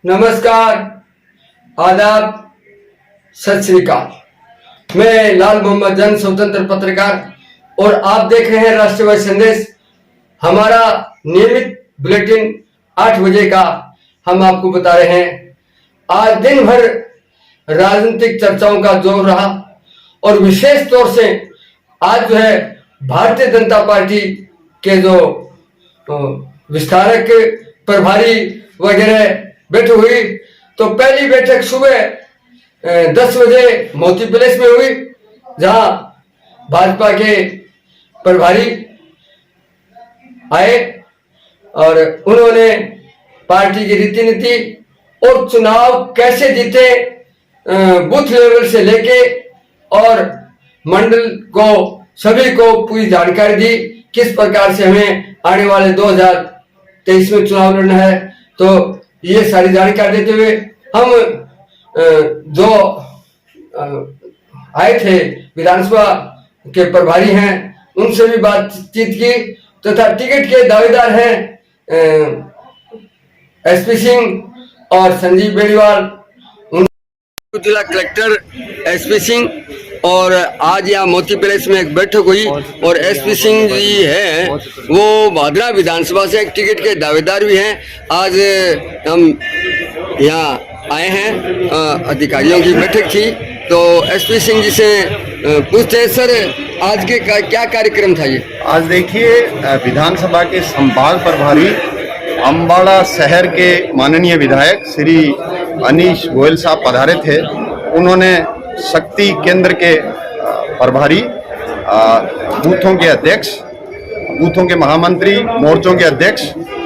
नमस्कार, आदाब, सत श्री अकाल। मैं लाल मोहम्मद जन स्वतंत्र पत्रकार और आप देख रहे हैं राष्ट्रवादी संदेश। हमारा नियमित बुलेटिन 8 बजे का हम आपको बता रहे हैं। आज दिन भर राजनीतिक चर्चाओं का जोर रहा और विशेष तौर से आज जो है भारतीय जनता पार्टी के जो विस्तारक प्रभारी वगैरह बैठक हुई। तो पहली बैठक सुबह 10 बजे मोती पैलेस में हुई, जहां भाजपा के प्रभारी आए और उन्होंने पार्टी की रीति नीति और चुनाव कैसे जीते बूथ लेवल से लेके और मंडल को सभी को पूरी जानकारी दी, किस प्रकार से हमें आने वाले 2023 में चुनाव लड़ना है। तो ये सारी जानकारी देते हुए हम जो आए थे विधानसभा के प्रभारी हैं उनसे भी बातचीत की तथा टिकट के दावेदार हैं एसपी सिंह और संजीव बेनीवाल, जिला कलेक्टर एसपी सिंह। और आज यहाँ मोती पैलेस में एक बैठक हुई और एसपी सिंह जी है वो भादरा विधानसभा से एक टिकट के दावेदार भी हैं। आज हम यहाँ आए हैं, अधिकारियों की बैठक थी तो एसपी सिंह जी से पूछते हैं, सर आज के क्या कार्यक्रम था ये? आज देखिए विधानसभा के संभाग प्रभारी अम्बाड़ा शहर के माननीय विधायक श्री अनीश गोयल साहब पधारे थे। उन्होंने शक्ति केंद्र के प्रभारी, बूथों के अध्यक्ष, बूथों के महामंत्री, मोर्चों के अध्यक्ष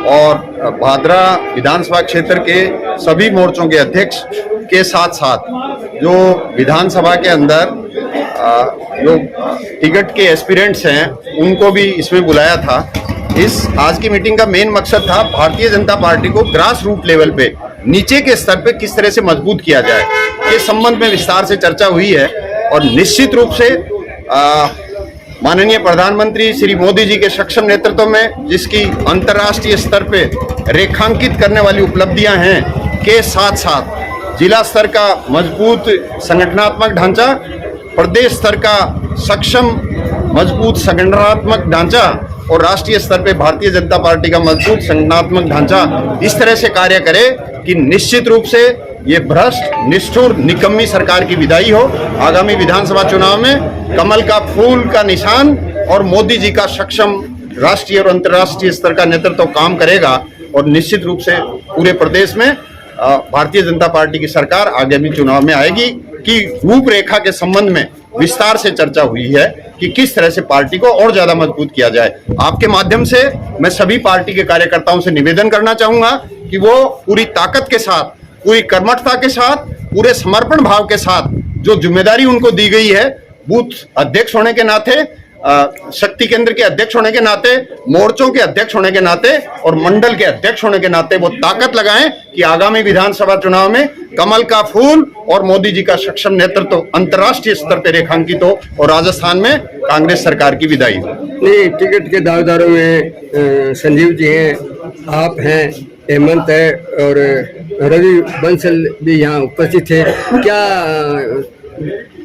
और भादरा विधानसभा क्षेत्र के सभी मोर्चों के अध्यक्ष के साथ साथ जो विधानसभा के अंदर जो टिकट के एस्पिरेंट्स हैं उनको भी इसमें बुलाया था। इस आज की मीटिंग का मेन मकसद था भारतीय जनता पार्टी को ग्रास रूट लेवल पे, नीचे के स्तर पे किस तरह से मजबूत किया जाए, ये संबंध में विस्तार से चर्चा हुई है। और निश्चित रूप से माननीय प्रधानमंत्री श्री मोदी जी के सक्षम नेतृत्व में जिसकी अंतर्राष्ट्रीय स्तर पे रेखांकित करने वाली उपलब्धियां हैं के साथ साथ जिला स्तर का मजबूत संगठनात्मक ढांचा, प्रदेश स्तर का सक्षम मजबूत संगठनात्मक ढांचा और राष्ट्रीय स्तर पे भारतीय जनता पार्टी का मजबूत संगठनात्मक ढांचा इस तरह से कार्य करे कि निश्चित रूप से ये भ्रष्ट, निष्ठुर, निकम्मी सरकार की विदाई हो। आगामी विधानसभा चुनाव में कमल का फूल का निशान और मोदी जी का सक्षम राष्ट्रीय और अंतर्राष्ट्रीय स्तर का नेतृत्व काम करेगा और निश्चित रूप से पूरे प्रदेश में भारतीय जनता पार्टी की सरकार आगामी चुनाव में आएगी कि रूपरेखा के संबंध में विस्तार से चर्चा हुई है कि किस तरह से पार्टी को और ज्यादा मजबूत किया जाए। आपके माध्यम से मैं सभी पार्टी के कार्यकर्ताओं से निवेदन करना चाहूंगा कि वो पूरी ताकत के साथ, पूरी कर्मठता के साथ, पूरे समर्पण भाव के साथ जो जिम्मेदारी उनको दी गई है बूथ अध्यक्ष होने के नाते, शक्ति केंद्र के अध्यक्ष होने के नाते, मोर्चों के अध्यक्ष होने के नाते और मंडल के अध्यक्ष होने के नाते वो ताकत लगाएं कि आगामी विधानसभा चुनाव में कमल का फूल और मोदी जी का सक्षम नेतृत्व अंतर्राष्ट्रीय स्तर पर रेखांकित हो और राजस्थान में कांग्रेस सरकार की विदाई हो। नहीं, टिकट के दावेदारों में संजीव जी हैं, आप हैं, हेमंत है और रवि बंसल भी यहाँ उपस्थित है। क्या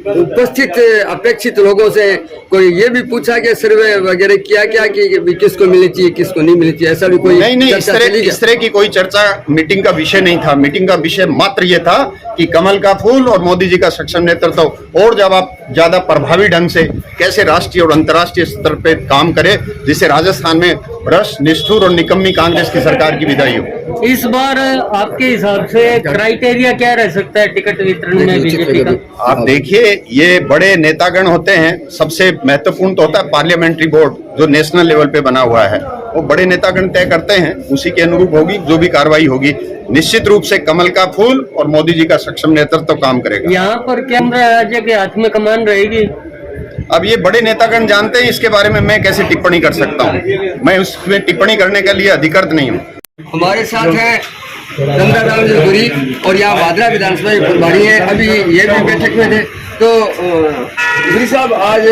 उपस्थित अपेक्षित लोगों से कोई ये भी पूछा कि सर्वे वगैरह किया क्या कि किसको मिलनी चाहिए किसको नहीं मिलनी चाहिए, ऐसा भी कोई? नहीं, इस तरह की कोई चर्चा मीटिंग का विषय नहीं था। मीटिंग का विषय मात्र ये था कि कमल का फूल और मोदी जी का सक्षम नेतृत्व और ज्यादा प्रभावी ढंग से कैसे राष्ट्रीय और अंतर्राष्ट्रीय स्तर पे काम करे जिससे राजस्थान में भ्रष्ट, निष्ठुर और निकम्मी कांग्रेस की सरकार की विदाई हो। इस बार आपके हिसाब से क्राइटेरिया क्या रह सकता है टिकट वितरण में बीजेपी का? आप देखिए, ये बड़े नेतागण होते हैं, सबसे महत्वपूर्ण तो होता है पार्लियामेंट्री बोर्ड जो नेशनल लेवल पे बना हुआ है, वो बड़े नेतागण तय करते हैं, उसी के अनुरूप होगी जो भी कार्रवाई होगी। निश्चित रूप से कमल का फूल और मोदी जी का सक्षम नेतृत्व काम करेगा। यहाँ पर केंद्र राज्य के हाथ में कमान रहेगी। अब ये बड़े नेतागण जानते हैं, इसके बारे में मैं कैसे टिप्पणी कर सकता हूँ? मैं उसमें टिप्पणी करने के लिए अधिकृत नहीं हूँ। हमारे साथ है गंगाराम जी गुरी और यहाँ भादरा विधानसभा के प्रभारी है, अभी ये भी बैठक में थे। तो गुरी साहब, आज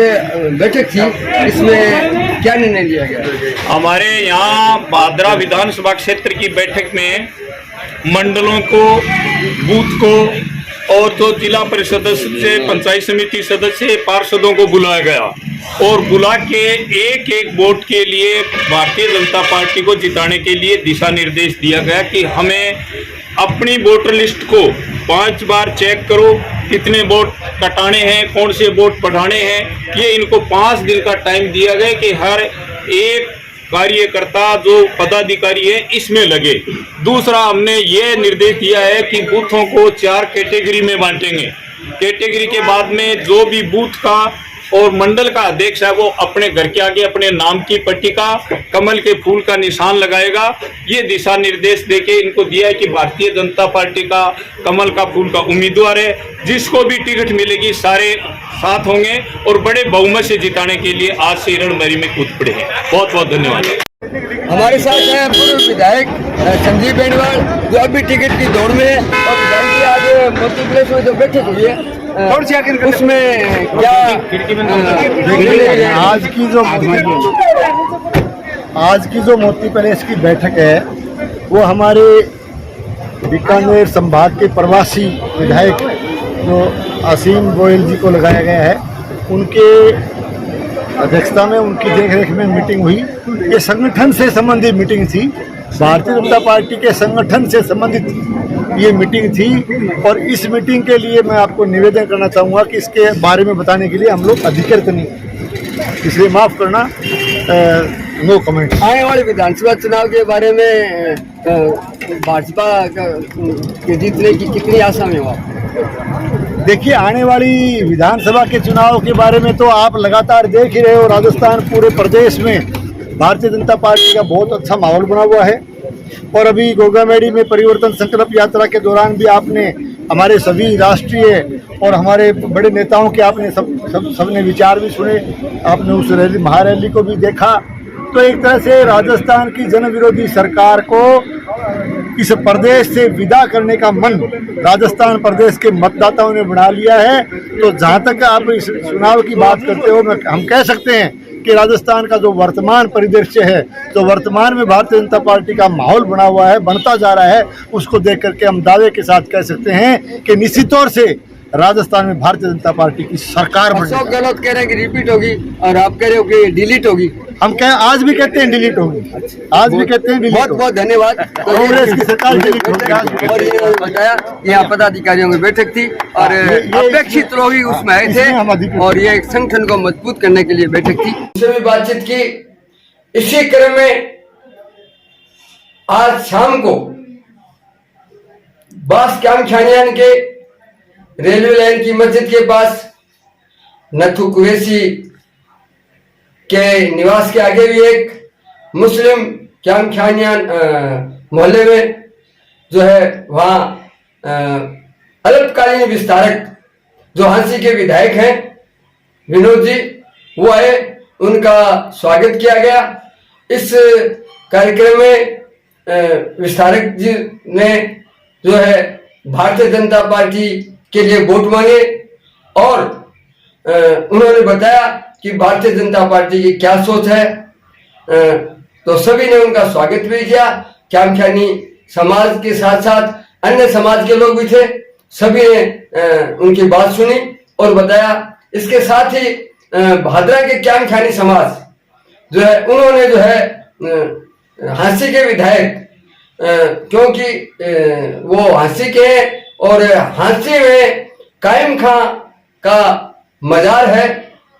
बैठक थी, इसमें क्या निर्णय लिया गया? हमारे यहाँ भादरा विधानसभा क्षेत्र की बैठक में मंडलों को, बूथ को और जो जिला परिषद सदस्य, पंचायत समिति सदस्य, पार्षदों को बुलाया गया और बुला के एक एक वोट के लिए भारतीय जनता पार्टी को जिताने के लिए दिशा निर्देश दिया गया कि हमें अपनी वोटर लिस्ट को 5 बार चेक करो, कितने वोट कटाने हैं, कौन से वोट बढ़ाने हैं। ये इनको 5 दिन का टाइम दिया गया कि हर एक कार्यकर्ता जो पदाधिकारी है इसमें लगे। दूसरा, हमने ये निर्देश दिया है कि बूथों को 4 कैटेगरी में बांटेंगे। कैटेगरी के बाद में जो भी बूथ का और मंडल का अध्यक्ष है वो अपने घर के आगे अपने नाम की पट्टिका, कमल के फूल का निशान लगाएगा। ये दिशा निर्देश देके इनको दिया है कि भारतीय जनता पार्टी का कमल का फूल का उम्मीदवार है, जिसको भी टिकट मिलेगी सारे साथ होंगे और बड़े बहुमत से जिताने के लिए आज से रणभरी में कूद पड़े हैं। बहुत बहुत धन्यवाद। हमारे साथ हैं पूर्व विधायक संजीव बेनीवाल, जो अभी टिकट की दौड़ में है, और विधायक जी आज मोती प्लेस में जो बैठक हुई है उसमें क्या आज की जो मोती पैलेस की बैठक है वो हमारे बीकानेर संभाग के प्रवासी विधायक जो असीम गोयल जी को लगाया गया है, उनके अध्यक्षता में, उनकी देखरेख में मीटिंग हुई। ये संगठन से संबंधित मीटिंग थी, भारतीय जनता पार्टी के संगठन से संबंधित ये मीटिंग थी। और इस मीटिंग के लिए मैं आपको निवेदन करना चाहूँगा कि इसके बारे में बताने के लिए हम लोग अधिकृत नहीं, इसलिए माफ़ करना, नो कमेंट। आने वाले विधानसभा चुनाव के बारे में भाजपा के जीतने की कितनी आशा में हो आप? देखिए, आने वाली विधानसभा के चुनाव के बारे में तो आप लगातार देख ही रहे हो। राजस्थान पूरे प्रदेश में भारतीय जनता पार्टी का बहुत अच्छा माहौल बना हुआ है। और अभी गोगामेड़ी में परिवर्तन संकल्प यात्रा के दौरान भी आपने हमारे सभी राष्ट्रीय और हमारे बड़े नेताओं के आपने सबने विचार भी सुने, आपने उस रैली, महारैली को भी देखा। तो एक तरह से राजस्थान की जन विरोधी सरकार को इस प्रदेश से विदा करने का मन राजस्थान प्रदेश के मतदाताओं ने बना लिया है। तो जहाँ तक आप इस चुनाव की बात करते हो, हम कह सकते हैं कि राजस्थान का जो वर्तमान परिदृश्य है, जो वर्तमान में भारतीय जनता पार्टी का माहौल बना हुआ है, बनता जा रहा है, उसको देख करके हम दावे के साथ कह सकते हैं कि निश्चित तौर से राजस्थान में भारतीय जनता पार्टी की सरकार बनेगी। अशोक गहलोत कह रहे हैं कि रिपीट होगी और आप कह रहे हो कि डिलीट होगी। हम आज भी कहते हैं डिलीट होगी, आज भी कहते हैं डिलीट। बहुत बहुत धन्यवाद। कांग्रेस की सरकार डिलीट होगी। और ये बताया, यहाँ पदाधिकारियों की बैठक थी और अपेक्षित लोग ही उसमें आए थे और ये संगठन को मजबूत करने के लिए बैठक थी। उनसे भी बातचीत की। इसी क्रम में आज शाम को बास क्याम छानियान के रेलवे लाइन की मस्जिद के पास नथु कुरैशी के निवास के आगे भी एक मुस्लिम क्याम खानियान मोहल्ले में जो है वहाँ अल्पकालीन विस्तारक जो हांसी के विधायक हैं विनोद जी, वो आए, उनका स्वागत किया गया। इस कार्यक्रम में विस्तारक जी ने जो है भारतीय जनता पार्टी के लिए वोट मांगे और उन्होंने बताया कि भारतीय जनता पार्टी की क्या सोच है। तो सभी ने उनका स्वागत भी किया। क्यामख्यानी समाज के साथ साथ अन्य समाज के लोग भी थे, सभी ने उनकी बात सुनी और बताया। इसके साथ ही भादरा के क्यामख्यानी समाज जो है, उन्होंने जो है हांसी के विधायक, क्योंकि वो हांसी के हैं और हांसी में कायम खां का मजार है,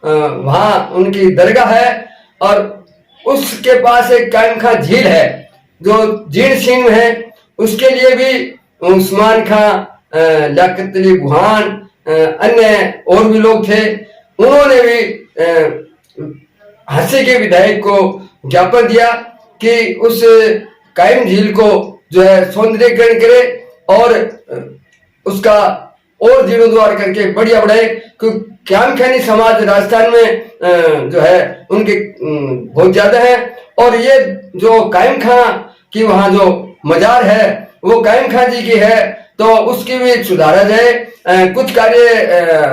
वहाँ उनकी दरगाह है और उसके पास एक कायम खां झील है जो जीर्ण शीर्ण है। उसके लिए भी उस्मान खां, लियाकत अली बुरहान, अन्य और भी लोग थे, उन्होंने भी हांसी के विधायक को ज्ञापन दिया कि उस कायम झील को जो है सौंदर्यीकरण करे और उसका और जीर्णोद्धार करके बढ़िया बढ़ाए। क्योंकि क्यामख्यानी समाज राजस्थान में जो है उनके बहुत ज्यादा है और ये जो कायम खां की वहाँ जो मजार है वो कायम खां जी की है, तो उसकी भी सुधारा जाए। कुछ कार्य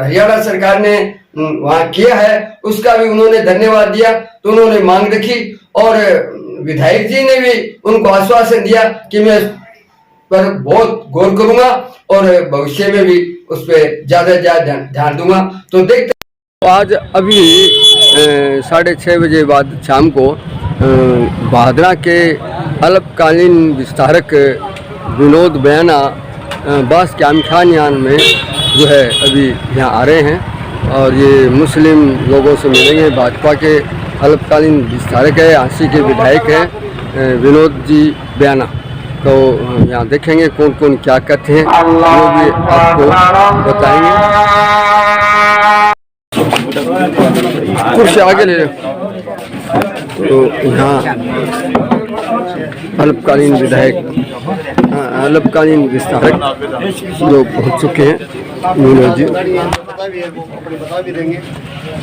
हरियाणा सरकार ने वहाँ किया है, उसका भी उन्होंने धन्यवाद दिया। तो उन्होंने मांग रखी और विधायक जी ने भी उनको आश्वासन दिया कि मैं पर बहुत गौर करूंगा और भविष्य में भी उस पर ज्यादा से ज्यादा ध्यान दूंगा। तो देखते आज अभी 6:30 बजे बाद शाम को भादरा के अल्पकालीन विस्तारक विनोद बयाना बास के आमखानियान में जो है अभी यहाँ आ रहे हैं और ये मुस्लिम लोगों से मिलेंगे। भाजपा के अल्पकालीन विस्तारक है, आंसी के विधायक हैं विनोद जी बयाना। तो यहाँ देखेंगे कौन कौन क्या कहते हैं, वो भी आपको बताएंगे। कुर्सी आगे ले लो। तो यहाँ अल्पकालीन विधायक अल्पकालीन विस्तारक लोग पहुँच चुके हैं विनोद जी। बता भी देंगे।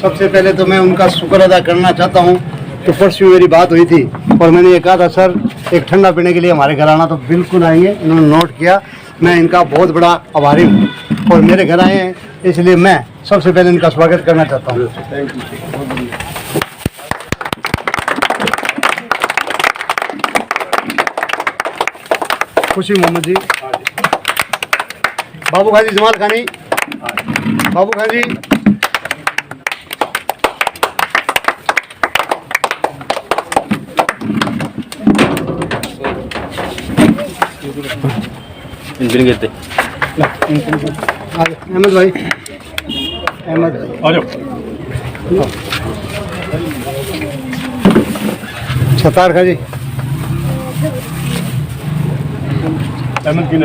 सबसे पहले तो मैं उनका शुक्र अदा करना चाहता हूँ कि परसों मेरी बात हुई थी और मैंने ये कहा था सर एक ठंडा पीने के लिए हमारे घर आना, तो बिल्कुल आएंगे। इन्होंने नोट किया, मैं इनका बहुत बड़ा आभारी हूँ और मेरे घर आए हैं, इसलिए मैं सबसे पहले इनका स्वागत करना चाहता हूँ। खुशी मोहम्मद जी, बाबू खान जी, जमाल खानी, बाबू खान जी, अहमद भाई, अहमद आ जाओ। छतार खान जी, अहमद किन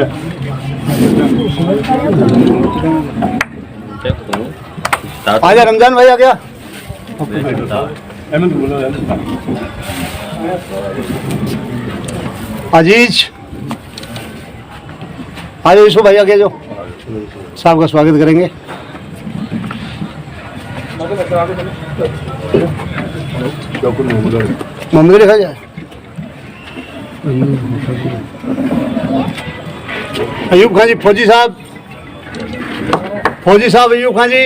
आजा। रमजान भाई आ गया। अहमद बोलो। अजीज आज यूसुफ भाई आ गया, जो साहब का स्वागत करेंगे। मोहम्मद लिखा जाए। अयूब खान जी, फौजी साहब, फौजी साहब अयूब खान जी।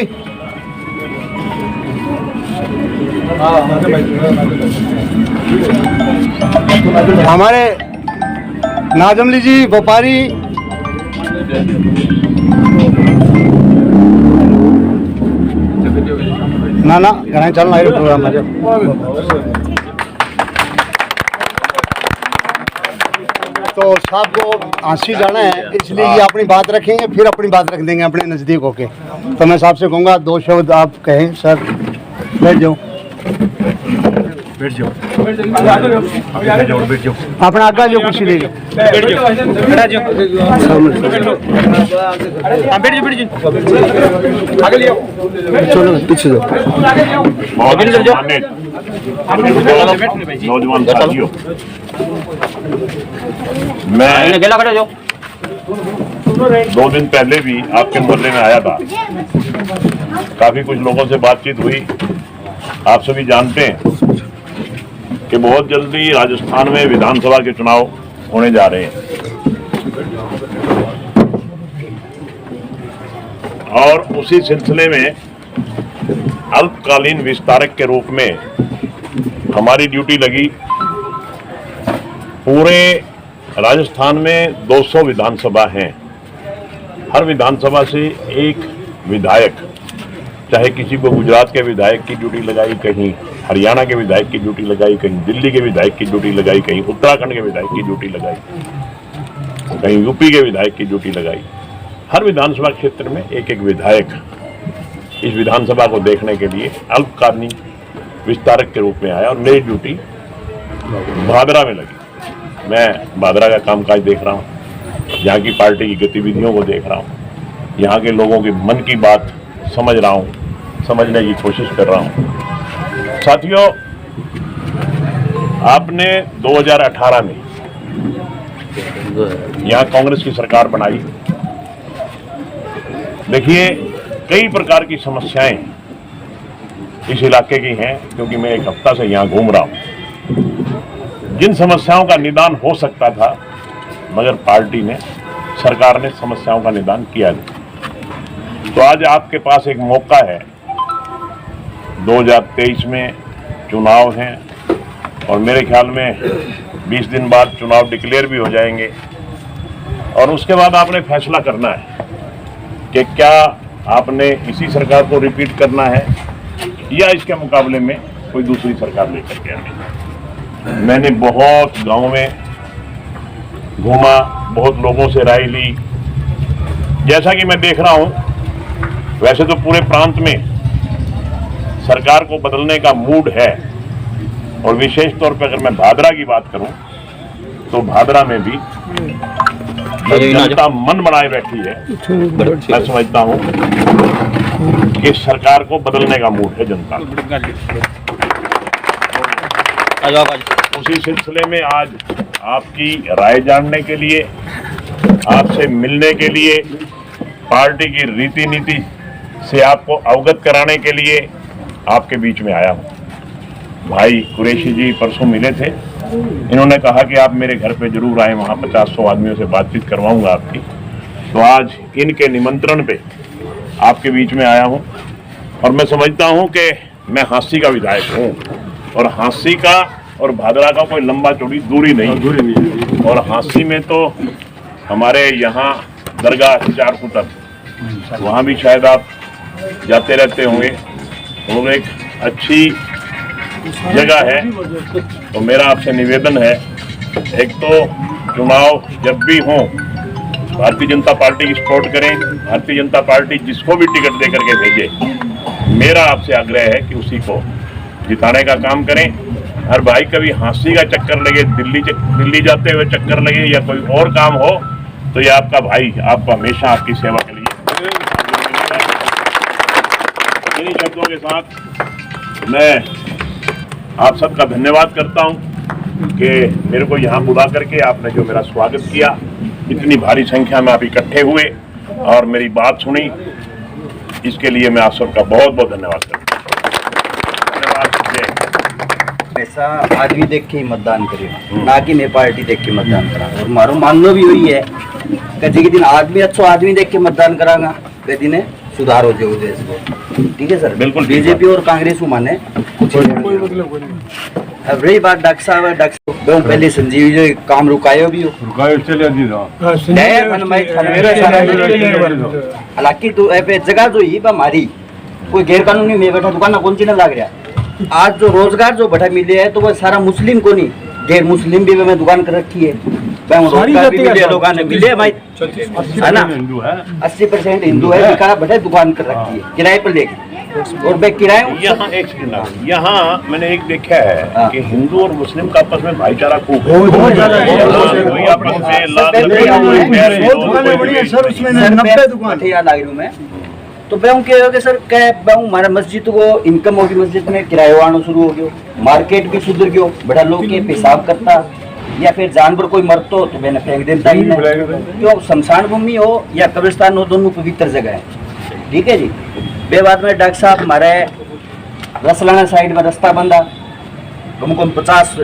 हमारे नाजमली जी, व्यापारी, ना घर चलना प्रोग्राम है। तो साहब को आंसी जाना है, इसलिए ये अपनी बात रखेंगे, फिर अपनी बात रख देंगे अपने नज़दीक होके। तो मैं साहब से कहूँगा 2 शब्द आप कहें। सर बैठ जाओ, बैठ जाओ, बैठ जाओ, अपना आगा जो कुर्सी देगा, चलो पीछे जाओ। नौजवान साथियों, मैं 2 दिन पहले भी आपके मोहल्ले में आया था, काफी कुछ लोगों से बातचीत हुई। आप सभी जानते हैं कि बहुत जल्दी राजस्थान में विधानसभा के चुनाव होने जा रहे हैं और उसी सिलसिले में अल्पकालीन विस्तारक के रूप में हमारी ड्यूटी लगी। पूरे राजस्थान में 200 विधानसभा हैं। हर विधानसभा से एक विधायक, चाहे किसी को गुजरात के विधायक की ड्यूटी लगाई, कहीं हरियाणा के विधायक की ड्यूटी लगाई, कहीं दिल्ली के विधायक की ड्यूटी लगाई, कहीं उत्तराखंड के विधायक की ड्यूटी लगाई, कहीं यूपी के विधायक की ड्यूटी लगाई। हर विधानसभा क्षेत्र में एक एक विधायक इस विधानसभा को देखने के लिए अल्पकालीन विस्तारक के रूप में आया और मेरी ड्यूटी भादरा में लगी। मैं भादरा का कामकाज देख रहा हूँ, यहाँ की पार्टी की गतिविधियों को देख रहा हूँ, यहाँ के लोगों के मन की बात समझ रहा हूँ, समझने की कोशिश कर रहा हूँ। साथियों, आपने 2018 में यहाँ कांग्रेस की सरकार बनाई। देखिए, कई प्रकार की समस्याएं इस इलाके की हैं, क्योंकि मैं 1 हफ्ता से यहाँ घूम रहा हूँ। जिन समस्याओं का निदान हो सकता था, मगर पार्टी ने, सरकार ने समस्याओं का निदान किया नहीं। तो आज आपके पास एक मौका है। 2023 में चुनाव हैं और मेरे ख्याल में 20 दिन बाद चुनाव डिक्लेयर भी हो जाएंगे। और उसके बाद आपने फैसला करना है कि क्या आपने इसी सरकार को रिपीट करना है या इसके मुकाबले में कोई दूसरी सरकार लेकर के आनी। मैंने बहुत गांव में घूमा, बहुत लोगों से राय ली। जैसा कि मैं देख रहा हूं, वैसे तो पूरे प्रांत में सरकार को बदलने का मूड है, और विशेष तौर पर अगर मैं भादरा की बात करूं तो भादरा में भी जनता मन बनाए बैठी है। मैं समझता हूं कि सरकार को बदलने का मूड है जनता। उसी सिलसिले में आज आपकी राय जानने के लिए, आपसे मिलने के लिए, पार्टी की रीति नीति से आपको अवगत कराने के लिए आपके बीच में आया हूं। भाई कुरैशी जी परसों मिले थे, इन्होंने कहा कि आप मेरे घर पे जरूर आए, वहां 50-100 आदमियों से बातचीत करवाऊंगा आपकी। तो आज इनके निमंत्रण पे आपके बीच में आया हूं, और मैं समझता हूं कि मैं हांसी का विधायक हूं, और हांसी का और भादरा का कोई लंबा चौड़ी दूरी नहीं। और हांसी में तो हमारे यहाँ दरगाह 4 फुटक, वहाँ भी शायद आप जाते रहते होंगे, और एक अच्छी जगह है। तो मेरा आपसे निवेदन है, एक तो चुनाव जब भी हो भारतीय जनता पार्टी की सपोर्ट करें, भारतीय जनता पार्टी जिसको भी टिकट दे करके भेजे, मेरा आपसे आग्रह है कि उसी को जिताने का काम करें। हर भाई कभी हांसी का चक्कर लगे, दिल्ली जाते हुए चक्कर लगे या कोई और काम हो, तो ये आपका भाई आपको हमेशा आपकी सेवा के लिए। इन्हीं शब्दों के साथ मैं आप सबका धन्यवाद करता हूं कि मेरे को यहाँ बुला करके आपने जो मेरा स्वागत किया, इतनी भारी संख्या में आप इकट्ठे हुए और मेरी बात सुनी, इसके लिए मैं आप सबका बहुत बहुत धन्यवाद करता हूँ। धन्यवाद। ऐसा आदमी देख के ही मतदान करेगा, ना कि मैं पार्टी देख के मतदान करा। और मारो मानना भी वही है कि जी दिन आदमी अच्छा आदमी देख के मतदान करागा, वे दिन सुधार हो जाए देश को। ठीक है सर, बिल्कुल। बीजेपी और कांग्रेस माने अब रही बात डॉक्टर साहब, पहले संजीव जो काम रुकायो भी हो, हालांकि तो जगह जो ही हमारी कोई गैर कानूनी में बैठा दुकान कौन सी ना लाग रहा। आज जो रोजगार जो बढ़ा मिले है तो वो सारा मुस्लिम को नहीं, गैर मुस्लिम भी में दुकान कर रखी है। रोजगार भी मिले, लोगों ने मिले भाई, है ना। 80% हिंदू है, बढ़ा दुकान कर रखी है किराए पर लेके, और मैं किराए यहाँ एक सेकंड, यहाँ मैंने एक देखा है कि हिंदू और मुस्लिम का आपस में भाईचारा खूब है। तो मैं क्या हो गया सर, क्या हमारा मस्जिद को इनकम होगी, मस्जिद में किराया आना शुरू हो गया, मार्केट भी सुधर गयो, बड़ा लोग के पेशाब करता या फिर जानवर कोई मरतो तो मैंने फेंक देता ही नहीं। जो शमशान भूमि हो या कब्रिस्तान हो, दोनों पवित्र जगह है। ठीक है जी। बे बाद में डॉक्टर साहब हमारे रसलाना साइड में रास्ता बंदा, कम कम 50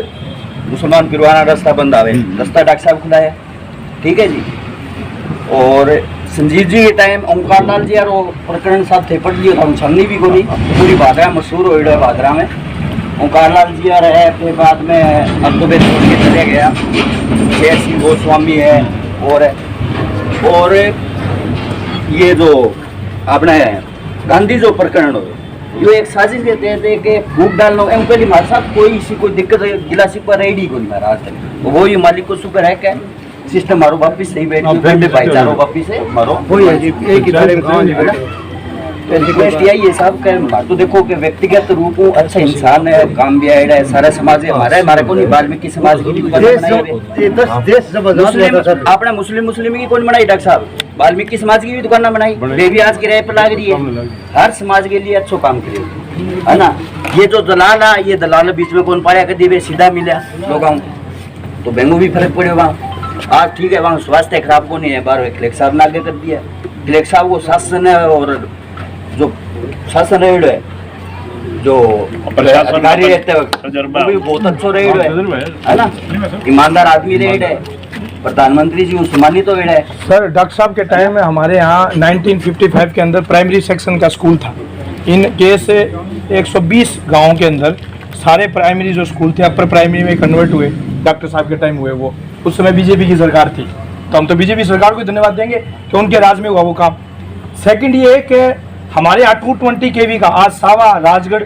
मुसलमान पिरवाना रास्ता बंद आवे, रास्ता डॉक्टर साहब खुला है। ठीक है जी। और संजीव जी के टाइम ओंकार लाल जी यार वो प्रकरण साहब थे पढ़ लियो था, छलनी भी गोली पूरी भादरा मशहूर हो रहा है भादरा में। ओंकार लाल जी यार है, फिर बाद में अब तो छोड़ के चले गया, जयसिंह गोस्वामी है, और ये जो अपने गांधी जो प्रकरण हो, ये एक साजिश के तहत कि फूक डालना एम पहले हमारे साथ कोई इसी कोई दिक्कत गिलासी पर रेडी को नहीं मारा आज तक। वो ही मालिक को शुक्र है क्या सिस्टम मारो वापिस सही बैठ भाईचारो वापिस है मारो एक रिक्वेस्ट यही है साहब का। तो देखो कि व्यक्तिगत रूप में अच्छा इंसान है, काम भी आया है, सारा समाज है हमारे को नहीं, वाल्मीकि समाज की भी अपना मुस्लिम की कौन बनाई डॉक्टर साहब, वाल्मीकि समाज की भी दुकान बनाई, वे भी आज किराए पर लाग रही है। हर समाज के लिए अच्छा काम करे, है ना। ये जो दलाल है, ये दलाल बीच में कौन पाया कभी वे सीधा मिला लोगों तो बेंगू भी फर्क पड़े वहाँ। आज ठीक है वहाँ स्वास्थ्य खराब को नहीं है, बार क्लेक्टर साहब ने आगे कर दिया, क्लेक्टर साहब वो शासन है, और जो शासन रेड है जो अधिकारी रहते हैं वो भी बहुत अच्छा रेड है ना, ईमानदार आदमी रेड है, प्रधानमंत्री जी सम्मानित तो है। सर डॉक्टर साहब के टाइम में हमारे यहाँ 1955 के अंदर प्राइमरी सेक्शन का स्कूल था। इन केस 120 गाँव के अंदर सारे प्राइमरी जो स्कूल थे अपर प्राइमरी में कन्वर्ट हुए, डॉक्टर साहब के टाइम हुए वो, उस समय बीजेपी की सरकार थी। तो हम तो बीजेपी सरकार को धन्यवाद देंगे कि उनके राज में हुआ वो काम। सेकंड ये है कि हमारे यहाँ 220 kV का आज सावा, राजगढ़,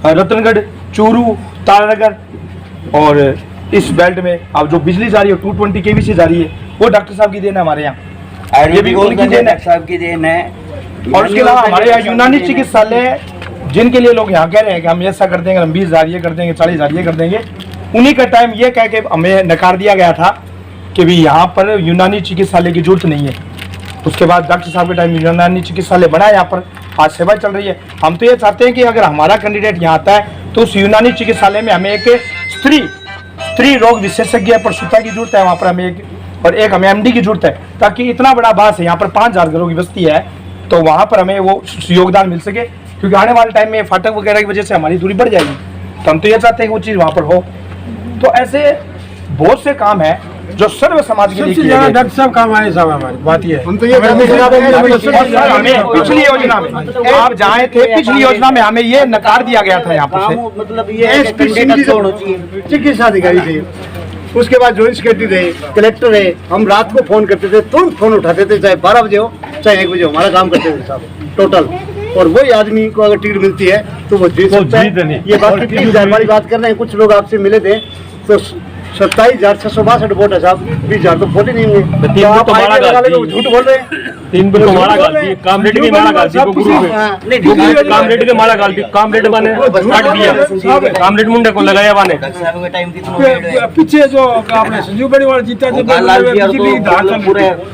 रतनगढ़, चूरू, तारानगर और इस बेल्ट में अब जो बिजली जा रही है 220 kV से जा रही है, वो डॉक्टर साहब की देन है हमारे यहाँ। ये भी उनकी देन है, साहब की देन है। और उसके अलावा हमारे यहाँ यूनानी चिकित्सालय जिनके लिए लोग यहाँ कह रहे हैं कि हम ऐसा कर देंगे, हम 20,000 ये कर देंगे, 40,000 ये कर देंगे, उन्हीं का टाइम ये कह के हमें नकार दिया गया था कि भी यहाँ पर यूनानी चिकित्सालय की जरूरत नहीं है। उसके बाद डॉक्टर साहब के टाइम यूनानी चिकित्सालय बना, यहाँ पर आज सेवा चल रही है। हम तो ये चाहते हैं कि अगर हमारा कैंडिडेट यहाँ आता है तो उस यूनानी चिकित्सालय में हमें एक स्त्री रोग विशेषज्ञ प्रसूता की जरूरत है, वहाँ पर हमें एक हमें MD की जरूरत है, ताकि इतना बड़ा बास है, यहाँ पर 5,000 घरों की बस्ती है, तो वहाँ पर हमें वो योगदान मिल सके, क्योंकि आने वाले टाइम में फाटक वगैरह की वजह से हमारी दूरी बढ़ जाएगी। तो हम तो ये चाहते हैं कि वो चीज़ वहाँ पर हो। तो ऐसे बहुत से काम है जो सर्व समाज के लिए किए गए। डॉक्टर साहब काम आए साहब, हमारी बात ये हम तो ये हमें पिछली योजना में आप जाए थे, पिछली योजना में हमें ये नकार दिया गया था। यहाँ पर मतलब ये चिकित्सा अधिकारी थे, उसके बाद जॉइंट सेक्रेटरी थे, कलेक्टर है। हम रात को फोन करते थे, तुरंत फोन उठाते थे, चाहे 12 बजे हो चाहे 1 बजे हो, हमारा काम करते थे साहब टोटल। और वही आदमी को अगर टिकट मिलती है तो वो जीत सकता है। ये बाकी 30,000 वाली बात कर रहे हैं, कुछ लोग आपसे मिले थे तो 27,662 वोट है साहब, 20,000 तो वोट ही नहीं हुए। झूठ बोल रहे हैं। 3 बिल को मारा गालती, काम रेट की मारा गालती को गुरु पे काम रेट के मारा गालती, काम रेट माने काट दिया, काम रेट मुंडे को लगाया माने। पीछे जो आपने संजीव बेनीवाल जीता थे,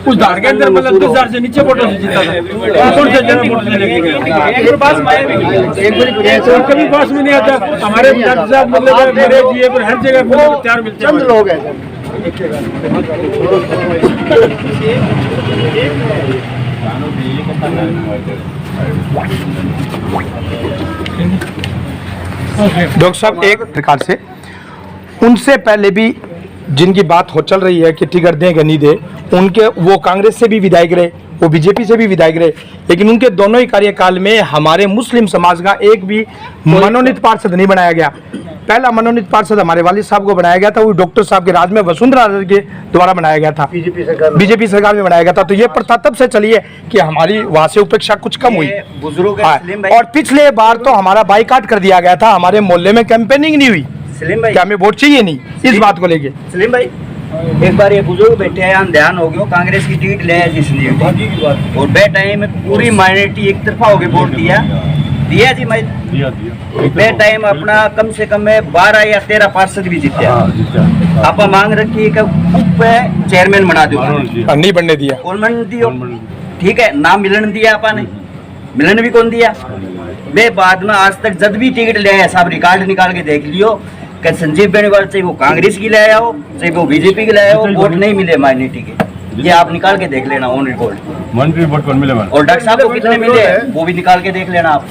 उस धार के अंदर मतलब 10,000 से नीचे वोटों से जीता था। कौन से जन वोट से लेके गए, कभी पास में नहीं आता। हमारे डॉक्टर साहब मतलब मेरे जिए पर हर जगह तैयार मिलते हैं, चंद लोग हैं। डॉक्टर साहब एक प्रकार से उनसे पहले भी जिनकी बात हो चल रही है कि टिकट दें कि नहीं दे, उनके वो कांग्रेस से भी विधायक रहे, वो बीजेपी से भी विधायक रहे, लेकिन उनके दोनों ही कार्यकाल में हमारे मुस्लिम समाज का एक भी मनोनीत पार्षद नहीं बनाया गया। पहला मनोनीत पार्षद हमारे वालिद साहब को बनाया गया था, वो डॉक्टर साहब के राज में वसुंधरा के द्वारा बनाया गया था, बीजेपी सरकार में बनाया गया था। तो ये प्रथा तब से चली है कि हमारी वहाँ से उपेक्षा कुछ कम हुई। और पिछले बार तो हमारा बाइकाट कर दिया गया था, हमारे मोहल्ले में कैंपेनिंग नहीं हुई कि हमें वोट चाहिए नहीं, इस बात को लेके। सलीम भाई एक बार ये बुजुर्ग बैठे हैं, ध्यान हो गया, कांग्रेस की टिकट ले जिसने और बे टाइम पूरी माइनॉरिटी एक तरफा हो गई वोट दिया जी। मैं बे टाइम अपना कम से कम 12 या 13 पार्षद भी जीते। आप मांग रखी है उप चेयरमैन बना दो, नहीं बनने दिया, कौन बन दियो, ठीक है, नाम मिलन दिया आपने, मिलन भी कौन दिया। वे बाद में आज तक जब भी टिकट ले आया साहब रिकॉर्ड निकाल के देख लियो कि संजीव बेनीवाल चाहे वो कांग्रेस की ले आया हो चाहे वो बीजेपी की ले आया हो, वोट नहीं मिले माइनॉरिटी के, ये आप निकाल के देख लेना ऑन रिकॉर्ड। मंत्री वोट कौन मिले, और डॉक्टर साहब को कितने मिले वो भी निकाल के देख लेना आप।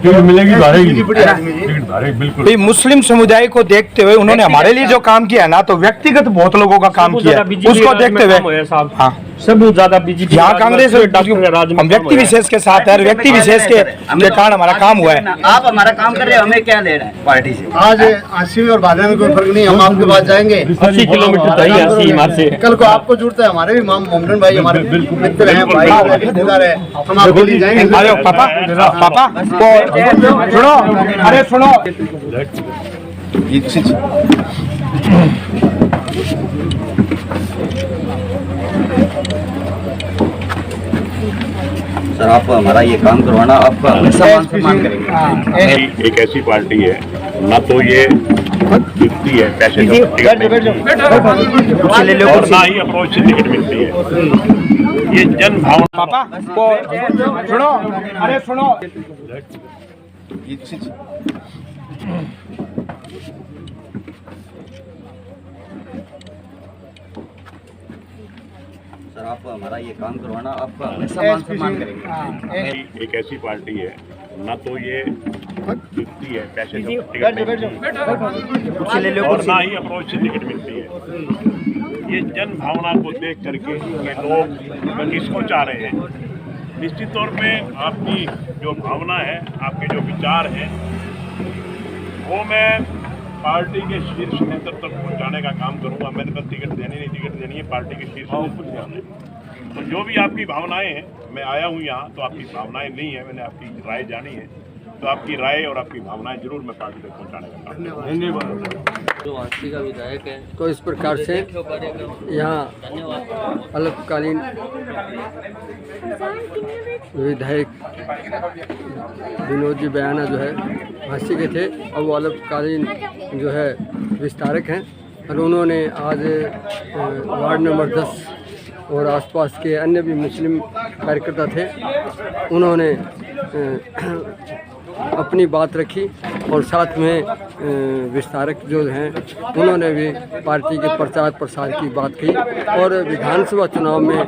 मिलेगी बिल्कुल। मुस्लिम समुदाय को देखते हुए उन्होंने हमारे लिए जो काम किया है ना, तो व्यक्तिगत बहुत लोगों का काम किया, उसको देखते हुए हाँ सब ज्यादा बीजेपी यहाँ कांग्रेस हम व्यक्ति विशेष के साथ है, व्यक्ति विशेष के कारण हमारा काम हुआ है। आप हमारा काम कर रहे हो, हमें क्या ले रहे हैं पार्टी से। आज 80 और 12 में कोई फर्क नहीं, हम आपके पास जाएंगे। 80 किलोमीटर से कल को आपको जरूरत है, हमारे भी मोमडन भाई हमारे मित्र हैं, भाई रिश्तेदार है, हम आपको ले जाएंगे। पापा सुनो, अरे सुनो, सर आप हमारा ये काम करवाना, आपका सम्मान करेंगे। एक ऐसी पार्टी है ना, तो ये दिखती है पैसे और ना ही अप्रोच से टिकट मिलती है, ये जन भावना। पापा सुनो, अरे सुनो, सर आप हमारा ये काम करवाना, आपका सम्मान करेंगे। एक ऐसी पार्टी है ना, तो ये दिखती है पैसे और ना ही अप्रोच से टिकट मिलती है, ये जन भावना को देख करके ये लोग किसको चाह रहे हैं। निश्चित तौर पे आपकी जो भावना है, आपके जो विचार हैं, वो मैं पार्टी के शीर्ष नेतृत्व तक पहुंचाने का काम करूंगा। मैंने कहा टिकट देनी नहीं, टिकट देनी है पार्टी के शीर्ष नेतृत्व तक जाने। तो जो भी आपकी भावनाएं हैं, मैं आया हूं यहाँ तो आपकी भावनाएं नहीं है, मैंने आपकी राय जानी है, तो आपकी राय और आपकी भावनाएं जरूर मैं पार्टी तक पहुंचाने का काम करूंगा। धन्यवाद। जो वासी का विधायक है, तो इस प्रकार से यहाँ अल्पकालीन विधायक विनोद जी बयाना जो है झांसी के थे और वो अल्पकालीन जो है विस्तारक हैं और उन्होंने आज वार्ड नंबर 10 और आसपास के अन्य भी मुस्लिम कार्यकर्ता थे, उन्होंने अपनी बात रखी और साथ में विस्तारक जो हैं उन्होंने भी पार्टी के प्रचार प्रसार की बात की और विधानसभा चुनाव में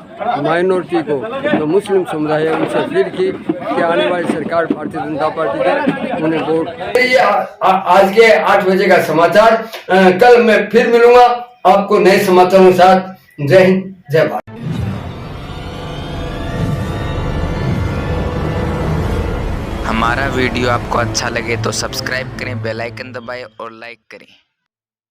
माइनॉरिटी को जो मुस्लिम समुदाय है उनसे अपील की कि आने वाली सरकार भारतीय जनता पार्टी का उन्हें वोट। आज के 8 बजे का समाचार, कल मैं फिर मिलूंगा आपको नए समाचारों के साथ। जय हिंद, जय भारत। हमारा वीडियो आपको अच्छा लगे तो सब्सक्राइब करें, बेल आइकन दबाएं और लाइक करें।